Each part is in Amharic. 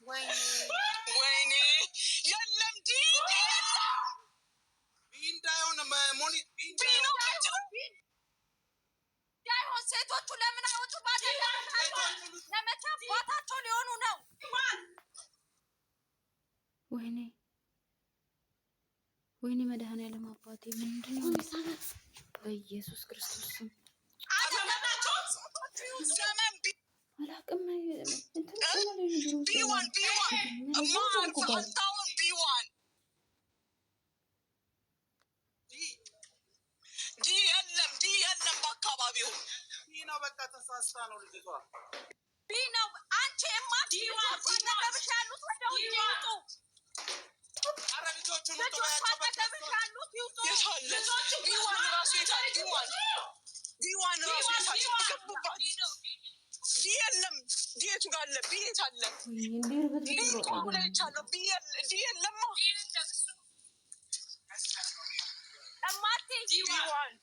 ወይኔ የለም ሴቶቹ ለምን አወጡ? ለመቼ ቦታቸው ሊሆኑ ነው? ወይኔ መድኃኒዓለም አባቴ ምንድን ነው? በኢየሱስ ክርስቶስ ስም አላቅም። የለም በአካባቢው ነው። በቃ ተሳስታ ነው ልጅቷ። ነው አንቺ አጠገብሽ ያሉት ወደ ውጭ ይውጡ። ኧረ ልጆቹን አጠገብሽ ያሉት ይውጡ። ቢዋን ራሱ የለም ዲየቱ ጋር አለ። ቢየት አለ የለማ እማቴ ዲዋን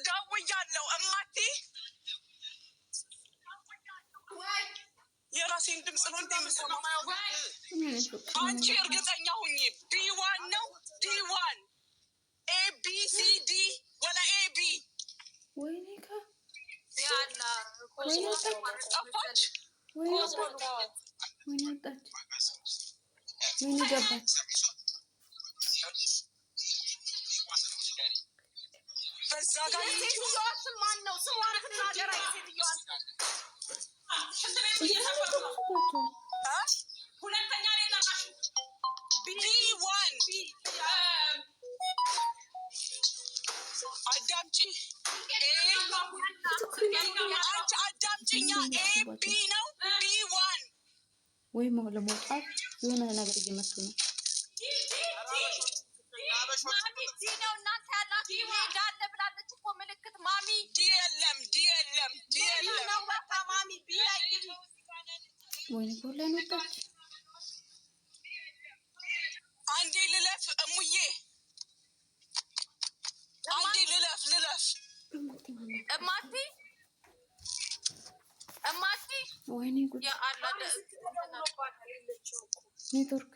ደውያለሁ እማቴ። የራሴን ድምፅ ነው እንደምሰማው። አንቺ እርግጠኛ ሁኚ። ዲዋን ነው ዲዋን ኤቢሲዲ ወላ ኤቢ ያላ ጠፋች። ገባች። በዛ ጋር የሴትዮዋን ስም ማን ነው? ስሟን ትናገራ። የሴትዮዋን ሁለተኛ ቢዋን አዳምጪ። አንቺ አዳምጪኛ። ኤቢ ነው ቢዋን ወይም ለመውጣት የሆነ ነገር እየመጡ ነው። ወይኔ ጎላን ወጣች። አንዴ ልለፍ እሙዬ፣ አንዴ ልለፍ እማቲ ወይኔ ጉድ ኔትወርክ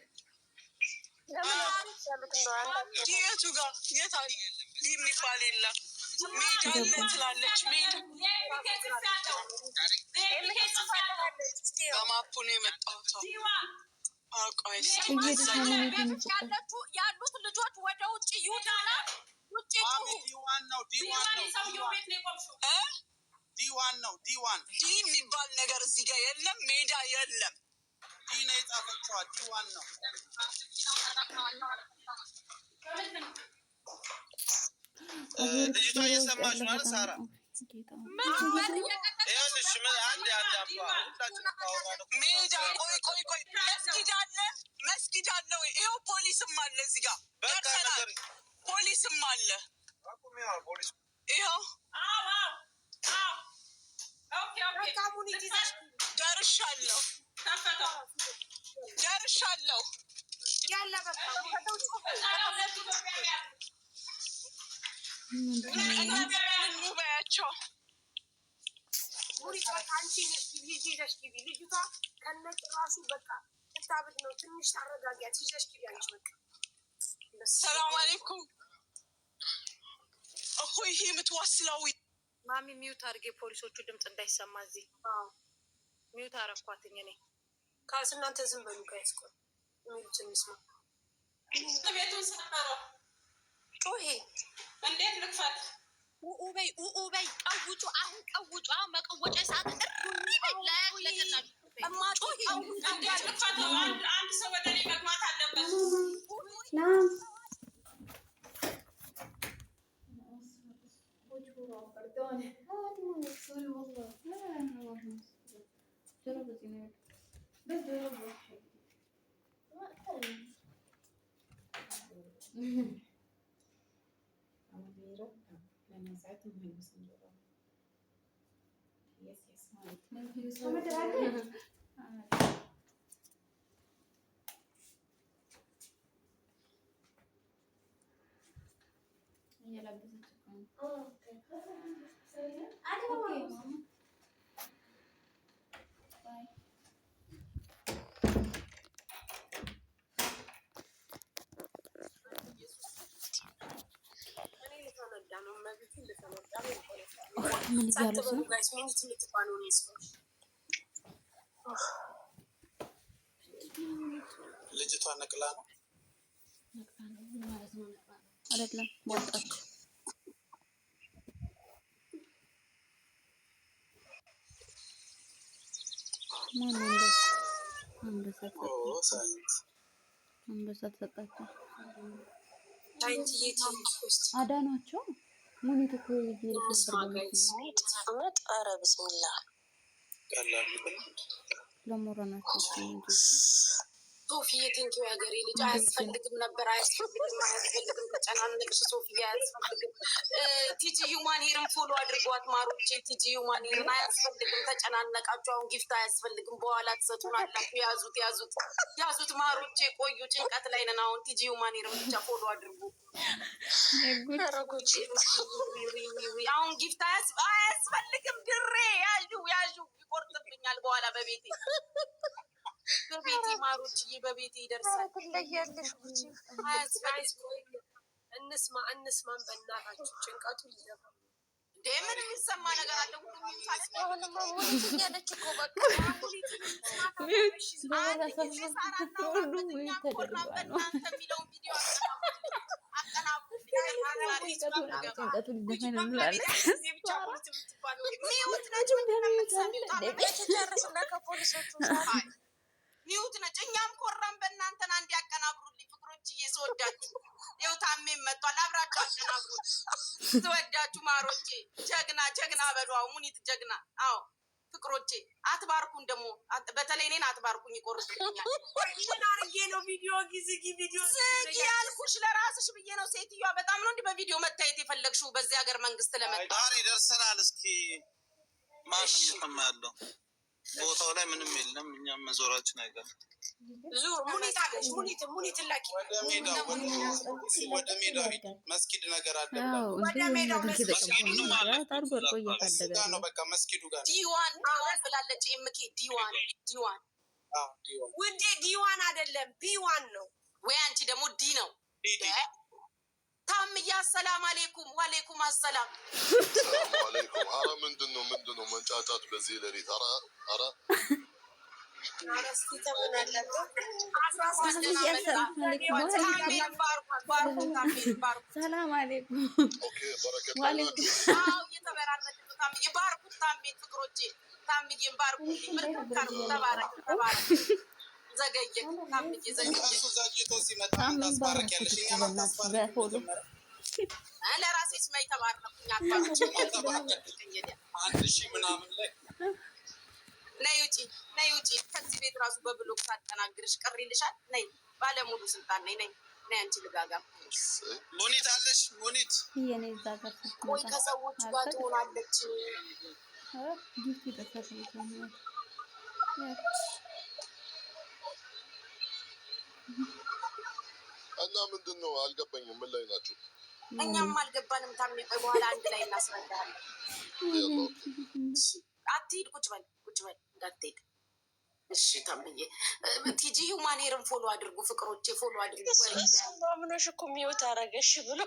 የቱ ጋር የታል የሚባል የለም። ሜዳ አለ ትላለች። ሜዳ በማፑ ነው የመጣሁት። ያሉት ልጆች ወደ ውጭ ይውጣና ውጭ ዲዋን ዲ የሚባል ነገር እዚህ ጋር የለም። ሜዳ የለም። ዲ ነው የጻፈችዋ። ዲዋን ነው። ልጅቷ እየሰማች ማለት ሳራ ሜዳ ቆይ መስጊድ አለ ወይ? ይኸው ፖሊስም አለ እዚህ ጋር ደርሰናል። ፖሊስም አለ ይኸው ደርሻለሁ። በያቸው ልጅቷ ከነጭራሹ በቃ ትታብድ ነው። ትንሽ ታረጋጊያት። ይዘሽ ኪዳንች በቃ ሰላም አለይኩም። እኮይ ይሄ የምትዋስለው ማሚ ሚዩት አድርጌ ፖሊሶቹ ድምፅ እንዳይሰማ እዚህ ሚዩት አረኳትኝ። እኔ ካስ እናንተ ዝም በሉ ጋይስኮ ሚዩት እንስማ። ቤቱን ሰፈረው ጮሄ እንዴት ልክፈት? ኡኡበይ ቀውጩ አሁን ቀውጩ አሁን መቀወጫ ሰዓት አንድ ሰው ወደ እኔ መግባት አለበት። ምን እያለች ነው? ልጅቷ ነቅላ ነው አይደለም ወጣች። አንበሳ ተሰጣቸው። አዳኗቸው። ሙኒት እኮ ኧረ ብስሚላ ለሞራናቸው ሶፊዬ ቴንኪው የሀገሬ ልጅ። አያስፈልግም ነበር፣ አያስፈልግም ተጨናነቅሽ ሶፊዬ፣ አያስፈልግም። ቲጂ ዩማን ሄርን ፎሎ አድርጓት ማሮቼ። ቲጂ ዩማን ሄርን አያስፈልግም፣ ተጨናነቃችሁ። አሁን ጊፍት አያስፈልግም፣ በኋላ ትሰጡናላችሁ። ያዙት ማሮቼ፣ ቆዩ። ጭንቀት ላይ ነን አሁን። ቲጂ ዩማን ሄርን ብቻ ፎሎ አድርጉ። አሁን ጊፍት አያስፈልግም። ድሬ ያዡ ይቆርጥብኛል በኋላ በቤቴ ማሮችዬ፣ በቤቴ ይደርሳል። ትለያለሽ። እንስማን በእናታችሁ። ጭንቀቱ ሊደፋ እንደ ምን የሚሰማ ነገር አለ? ሁሉም ያለች እኮ በቃ የሚለውን ቪዲዮ ሚውት ነች። እኛም ኮራን በእናንተን አንድ ያቀናብሩልኝ ፍቅሮችዬ፣ ስወዳችሁ። ይኸው ታሜም መጥቷል። አብራችሁ አቀናብሩ። ስወዳችሁ ማሮቼ፣ ጀግና በሉ። አዎ ሙኒት ጀግና። አዎ ፍቅሮቼ፣ አትባርኩን ደግሞ፣ በተለይ እኔን አትባርኩኝ፣ ይቆርጥልኛል። ምን አድርጌ ነው ቪዲዮ ዝጊ ያልኩሽ? ለራስሽ ብዬ ነው። ሴትዮዋ በጣም ነው እንዲህ በቪዲዮ መታየት የፈለግሽው? በዚህ ሀገር መንግስት ለመጣ ደርሰናል። እስኪ ማን እየሰማ ያለው? ቦታው ላይ ምንም የለም። እኛም መዞራችን አይቀርም። ሙኒት ላኪ ወደ ሜዳው ሂድ። መስጊድ ነገር አለ። ወደ ሜዳው መስጊዱ ጋር ዲዋን ብላለች። ኤምኬ ዲዋን ውዴ፣ ዲዋን አይደለም ቢዋን ነው ወይ? አንቺ ደግሞ ዲ ነው። ታምያ አሰላም አሌይኩም። ዋሌይኩም አሰላም። ሰላም አሌይኩም። ኧረ ምንድን ነው መንጫጫት በዚህ ሌሊት? ኧረ ሰላም አሌይኩም። ባርኩት ታሜን ፍቅሮቼ፣ ታምዬን ባርኩልኝ። ምርካር ተባረክ። ዘገየ ታምዬ ዘገየ። ለራሴ ስማይ ተባረኩኝ። ነይ ውጪ። ከዚህ ቤት ራሱ በብሎክ ሳጠናግርሽ ቅር ይልሻል? ነይ፣ ባለሙሉ ስልጣን ነይ። አንቺ ልጋጋ ሙኒት አለሽ። ሙኒት ቆይ ከሰዎቹ ጋር ትሆናለች። እና ምንድን ነው አልገባኝም። ምን ላይ ናቸው? እኛም አልገባንም። ታሜ ቆይ በኋላ አንድ ላይ እናስረዳለን። አትሂድ፣ ቁጭ በል እንዳትሄድ። እሺ ታምዬ፣ ቲጂ ሂውማን ሄርን ፎሎ አድርጉ ፍቅሮቼ፣ ፎሎ አድርጉ። ምኖሽ እኮ ሚወት አረገሽ ብሎ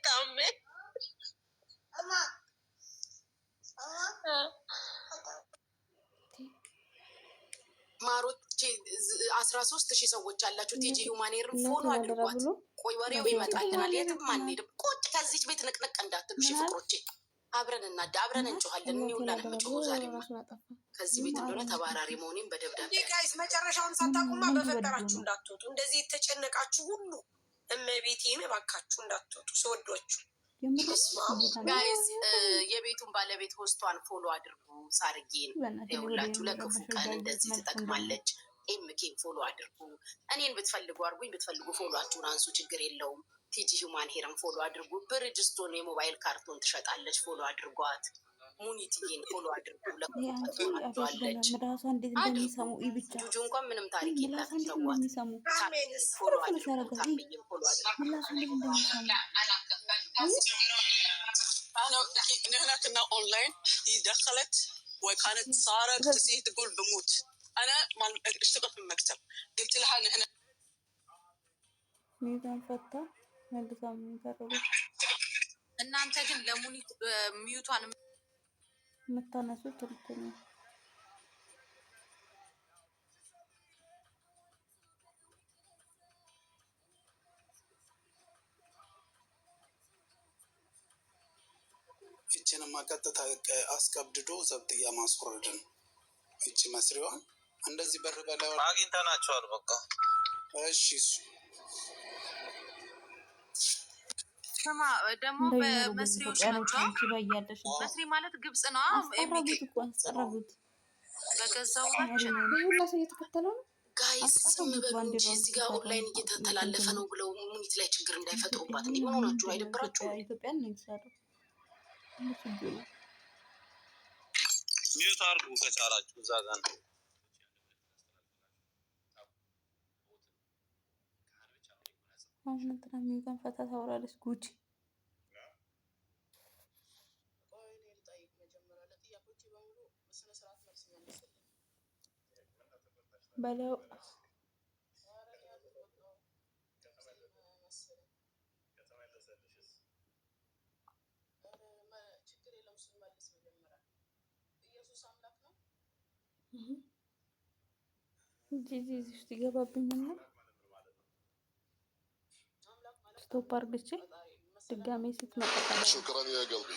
ታሜ ማሮቼ 13,000 ሰዎች አላችሁ። ቲጂ ሂውማን ሄርን ፎሎ አድርጓት። ቆይ ወሬው ይመጣልናል። የትም አንሄድም። ቁጭ ከዚች ቤት ንቅንቅ እንዳትሉ ፍቅሮቼ። አብረን እንጮኋለን። ሁላ ነው የምጮኸው ዛሬ ከዚህ ቤት እንደሆነ ተባራሪ መሆኔን በደብዳቤ ጋይስ። መጨረሻውን ሳታውቁማ በፈጠራችሁ እንዳትወጡ። እንደዚህ የተጨነቃችሁ ሁሉ እመቤቴን እባካችሁ እንዳትወጡ። ስወዷችሁ ጋይስ። የቤቱን ባለቤት ሆስቷን ፎሎ አድርጉ። ሳርጌን የሁላችሁ ለክፉ ቀን እንደዚህ ትጠቅማለች። ኤምኬን ፎሎ አድርጉ። እኔን ብትፈልጉ አድርጉኝ፣ ብትፈልጉ ፎሎአችሁን አንሱ፣ ችግር የለውም። ቲጂ ሂውማን ሄርም ፎሎ አድርጉ። ብርጅስቶን የሞባይል ካርቶን ትሸጣለች፣ ፎሎ አድርጓት። ሙኒትዬን ፎሎ አድርጉ። ለቆለች ምላሷ እንዴት እንደሚሰሙ ብቻ ጁጁ እንኳን ምንም ታሪክ ምላሷ የላትም። እንዴት ተዋት። እንደሚሰሙ ፎሎ አድርጉ። ታምዬን ፎሎ አድርጉ። ምላሷ እንዴት እንደሚሰሙ أنا هنا كنا أونلاين. هي دخلت وكانت صارت تسيه تقول بموت. أنا ما اشتغل في المكتب، قلت لها إن هنا ሚዛን ፈታ መልሳ የሚቀርቡ እናንተ ግን ለሙኒት ሚዩቷን የምታነሱት እንትን ነው። ይችንማ ቀጥታ አስቀብድዶ ዘብጥያ ማስወረድን። ይቺ መስሪዋን እንደዚህ በር በላይ አግኝተናቸዋል። በቃ እሺ። እሱ ስማ ደግሞ በመስሪዎች ናቸው። መስሪ ማለት ግብጽ ነው። አስጠረጉት እኮ አስጠረጉት። በገዛው ሁላ ሰው እየተከተለው ነው። ጋይስ ዝም በሉ እንጂ እዚህ ጋር ኦንላይን እየተተላለፈ ነው ብለው ሙኒት ላይ ችግር እንዳይፈጥሩባት። እንዲህ ምን ሆናችሁ? አይደብራችሁም? ኢትዮጵያን ነው የተሰራው። ሚዩት አድርጉ ከቻላችሁ እዛ ጋር ነው። አሁን እንትና ሚዛን ፈታ ታወራለች። ጉቺ በለው ጂጂ ውስጥ ይገባብኝና ስቶፕ አርግቼ ድጋሜ ስትመጣ شكرا يا قلبي.